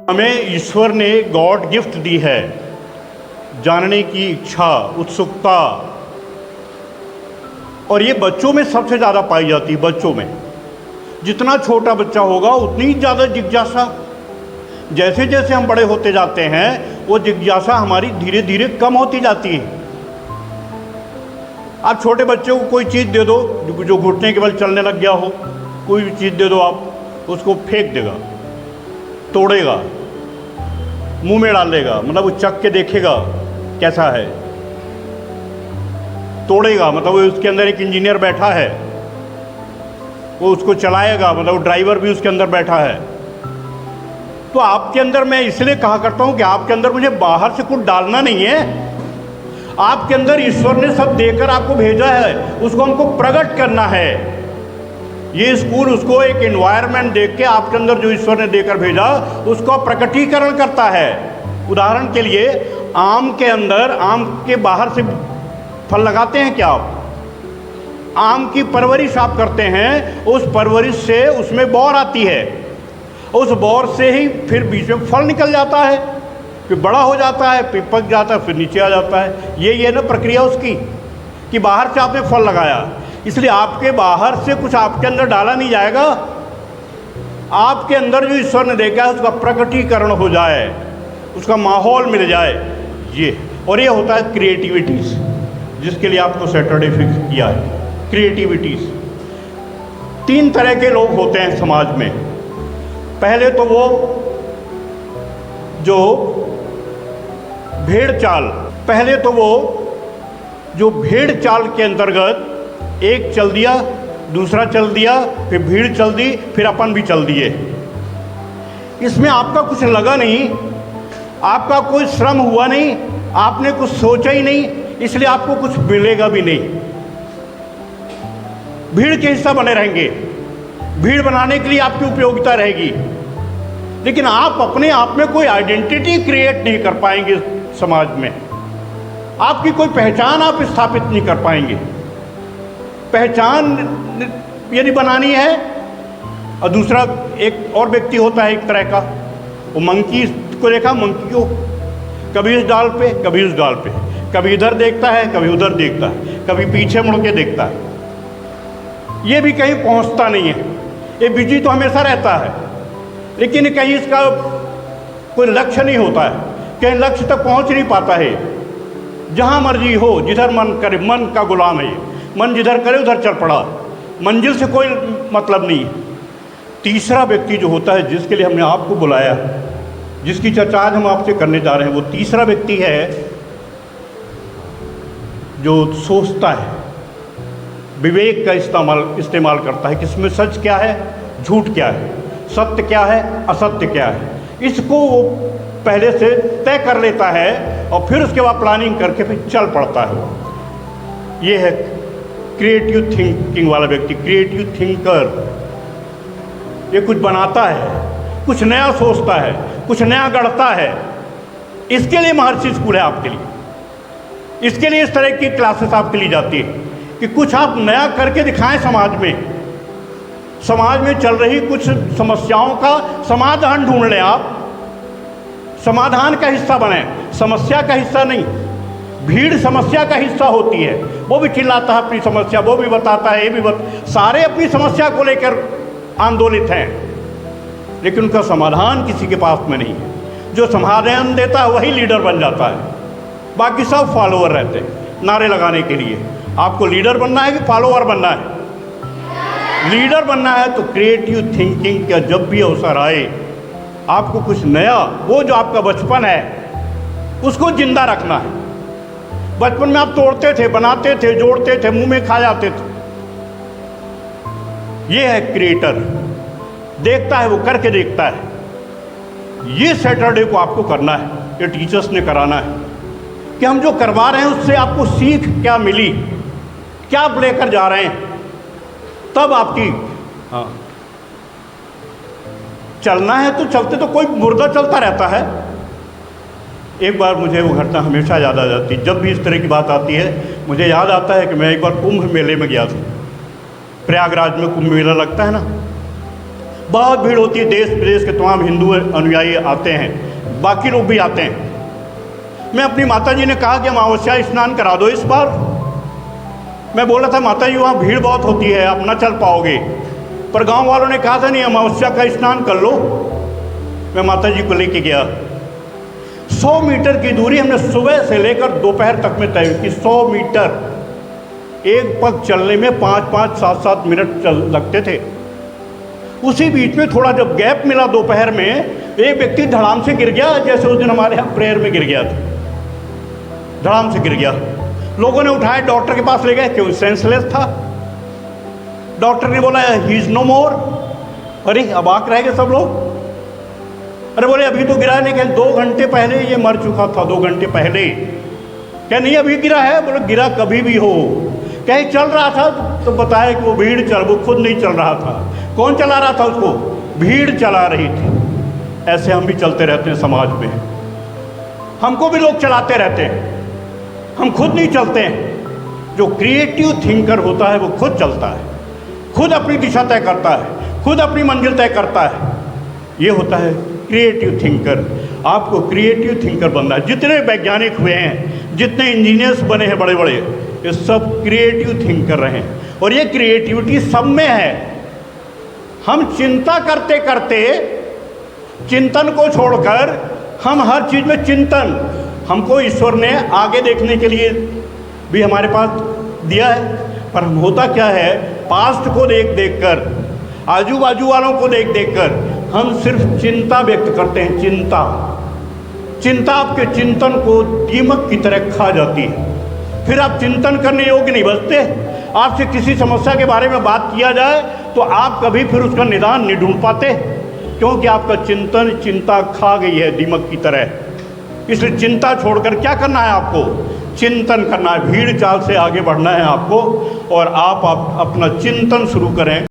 हमें ईश्वर ने God gift दी है जानने की इच्छा, उत्सुकता, और ये बच्चों में सबसे ज़्यादा पाई जाती है। बच्चों में जितना छोटा बच्चा होगा उतनी ज़्यादा जिज्ञासा। जैसे जैसे हम बड़े होते जाते हैं वो जिज्ञासा हमारी धीरे धीरे कम होती जाती है। आप छोटे बच्चे को कोई चीज़ दे दो जो घुटने के बल चलने लग गया हो, कोई भी चीज़ दे दो आप, उसको फेंक देगा, तोड़ेगा, मुंह में डालेगा, मतलब वो चख के देखेगा कैसा है, तोड़ेगा, मतलब उसके अंदर एक इंजीनियर बैठा है, वो उसको चलाएगा, मतलब ड्राइवर भी उसके अंदर बैठा है। तो आपके अंदर, मैं इसलिए कहा करता हूँ कि आपके अंदर मुझे बाहर से कुछ डालना नहीं है, आपके अंदर ईश्वर ने सब देकर आपको भेजा है, उसको हमको प्रकट करना है। ये स्कूल उसको एक एनवायरनमेंट देख के आपके अंदर जो ईश्वर ने देकर भेजा उसको प्रकटीकरण करता है। उदाहरण के लिए आम के अंदर, आम के बाहर से फल लगाते हैं क्या आप? आम की परवरिश आप करते हैं, उस परवरिश से उसमें बौर आती है, उस बौर से ही फिर बीच में फल निकल जाता है, फिर बड़ा हो जाता है, फिर पक जाता है, फिर नीचे आ जाता है। ये ना प्रक्रिया उसकी, कि बाहर से आपने फल लगाया, इसलिए आपके बाहर से कुछ आपके अंदर डाला नहीं जाएगा, आपके अंदर जो ईश्वर ने देखा है उसका प्रकटीकरण हो जाए, उसका माहौल मिल जाए। ये और ये होता है क्रिएटिविटीज़, जिसके लिए आपको सैटरडे फिक्स किया है। क्रिएटिविटीज़, 3 तरह के लोग होते हैं समाज में। पहले तो वो जो भेड़ चाल, पहले तो वो जो भेड़ चाल के अंतर्गत एक चल दिया, दूसरा चल दिया, फिर भीड़ चल दी, फिर अपन भी चल दिए। इसमें आपका कुछ लगा नहीं, आपका कोई श्रम हुआ नहीं, आपने कुछ सोचा ही नहीं, इसलिए आपको कुछ मिलेगा भी नहीं। भीड़ के हिस्सा बने रहेंगे, भीड़ बनाने के लिए आपकी उपयोगिता रहेगी, लेकिन आप अपने आप में कोई आइडेंटिटी क्रिएट नहीं कर पाएंगे समाज में, आपकी कोई पहचान आप स्थापित नहीं कर पाएंगे। पहचान यदि बनानी है, और दूसरा एक और व्यक्ति होता है एक तरह का, वो मंकी को देखा, मंकी को कभी इस डाल पे, कभी उस डाल पे, कभी इधर देखता है, कभी उधर देखता है, कभी पीछे मुड़ के देखता है, ये भी कहीं पहुंचता नहीं है। ये बिजी तो हमेशा रहता है, लेकिन कहीं इसका कोई लक्ष्य नहीं होता है, कहीं लक्ष्य तक पहुंच नहीं पाता है। जहाँ मर्जी हो, जिधर मन करे, मन का गुलाम है, मन जिधर करे उधर चल पड़ा, मंजिल से कोई मतलब नहीं। तीसरा व्यक्ति जो होता है, जिसके लिए हमने आपको बुलाया, जिसकी चर्चा आज हम आपसे करने जा रहे हैं, वो तीसरा व्यक्ति है जो सोचता है, विवेक का इस्तेमाल करता है कि इसमें सच क्या है, झूठ क्या है, सत्य क्या है, असत्य क्या है। इसको वो पहले से तय कर लेता है और फिर उसके बाद प्लानिंग करके फिर चल पड़ता है वो। ये है क्रिएटिव थिंकिंग वाला व्यक्ति, क्रिएटिव थिंकर। ये कुछ बनाता है, कुछ नया सोचता है, कुछ नया गढ़ता है। इसके लिए महर्षि स्कूल है आपके लिए, इसके लिए इस तरह की क्लासेस आपके लिए जाती है कि कुछ आप नया करके दिखाएं समाज में। समाज में चल रही कुछ समस्याओं का समाधान ढूंढ लें आप, समाधान का हिस्सा बने, समस्या का हिस्सा नहीं। भीड़ समस्या का हिस्सा होती है, वो भी चिल्लाता है अपनी समस्या, वो भी बताता है, ये भी सारे अपनी समस्या को लेकर आंदोलित हैं, लेकिन उनका समाधान किसी के पास में नहीं है। जो समाधान देता है वही लीडर बन जाता है, बाकी सब फॉलोअर रहते हैं नारे लगाने के लिए। आपको लीडर बनना है कि फॉलोअर बनना है? लीडर बनना है तो क्रिएटिव थिंकिंग का जब भी अवसर आए, आपको कुछ नया, वो जो आपका बचपन है उसको जिंदा रखना है। बचपन में आप तोड़ते थे, बनाते थे, जोड़ते थे, मुंह में खा जाते थे। ये है क्रिएटर, देखता है, वो करके देखता है। ये सैटरडे को आपको करना है, ये टीचर्स ने कराना है कि हम जो करवा रहे हैं उससे आपको सीख क्या मिली, क्या आप लेकर जा रहे हैं। तब आपकी चलना है तो चलते, तो कोई मुर्दा चलता रहता है। एक बार मुझे वो घटना हमेशा याद आ जाती है, जब भी इस तरह की बात आती है मुझे याद आता है कि मैं एक बार कुंभ मेले में गया था। प्रयागराज में कुंभ मेला लगता है ना, बहुत भीड़ होती है, देश विदेश के तमाम हिंदू अनुयायी आते हैं, बाकी लोग भी आते हैं। मैं अपनी माता जी ने कहा कि अमावस्या स्नान करा दो इस बार। मैं बोला था माता जी वहाँ भीड़ बहुत होती है, आप ना चल पाओगे, पर गांव वालों ने कहा था नहीं अमावस्या का स्नान कर लो। मैं माता जी को लेके गया। 100 मीटर की दूरी हमने सुबह से लेकर दोपहर तक में तय की। 100 मीटर एक पग चलने में 5-5, 7-7 मिनट लगते थे। उसी बीच में थोड़ा जब गैप मिला दोपहर में, एक व्यक्ति धड़ाम से गिर गया, जैसे उस दिन हमारे यहाँ प्रेयर में गिर गया था, धड़ाम से गिर गया। लोगों ने उठाया, डॉक्टर के पास ले गए, क्यों सेंसलेस था। डॉक्टर ने बोला ही इज नो मोर। अरे अबाक रह गए सब लोग। अरे बोले अभी तो गिरा नहीं, कहे 2 घंटे पहले ये मर चुका था, 2 घंटे पहले। क्या नहीं अभी गिरा है? बोले गिरा कभी भी हो। कहीं चल रहा था तो बताया कि वो भीड़ वो खुद नहीं चल रहा था। कौन चला रहा था उसको? भीड़ चला रही थी। ऐसे हम भी चलते रहते हैं समाज में, हमको भी लोग चलाते रहते हैं, हम खुद नहीं चलते हैं। जो क्रिएटिव थिंकर होता है वो खुद चलता है, खुद अपनी दिशा तय करता है, खुद अपनी मंजिल तय करता है। ये होता है क्रिएटिव थिंकर। आपको क्रिएटिव थिंकर बनना है। जितने वैज्ञानिक हुए हैं, जितने इंजीनियर्स बने हैं बड़े बड़े, ये सब क्रिएटिव थिंकर रहे हैं, और ये क्रिएटिविटी सब में है। हम चिंता करते करते, चिंतन को छोड़कर हम हर चीज़ में चिंतन, हमको ईश्वर ने आगे देखने के लिए भी हमारे पास दिया है, पर हम होता क्या है, पास्ट को देख देख कर, आजू बाजू वालों को देख देख कर हम सिर्फ चिंता व्यक्त करते हैं। चिंता आपके चिंतन को दीमक की तरह खा जाती है, फिर आप चिंतन करने योग्य नहीं बचते। आपसे किसी समस्या के बारे में बात किया जाए तो आप कभी फिर उसका निदान नहीं ढूंढ पाते, क्योंकि आपका चिंतन चिंता खा गई है दीमक की तरह। इसलिए चिंता छोड़कर क्या करना है आपको? चिंतन करना है। भीड़ चाल से आगे बढ़ना है आपको, और आप अपना चिंतन शुरू करें।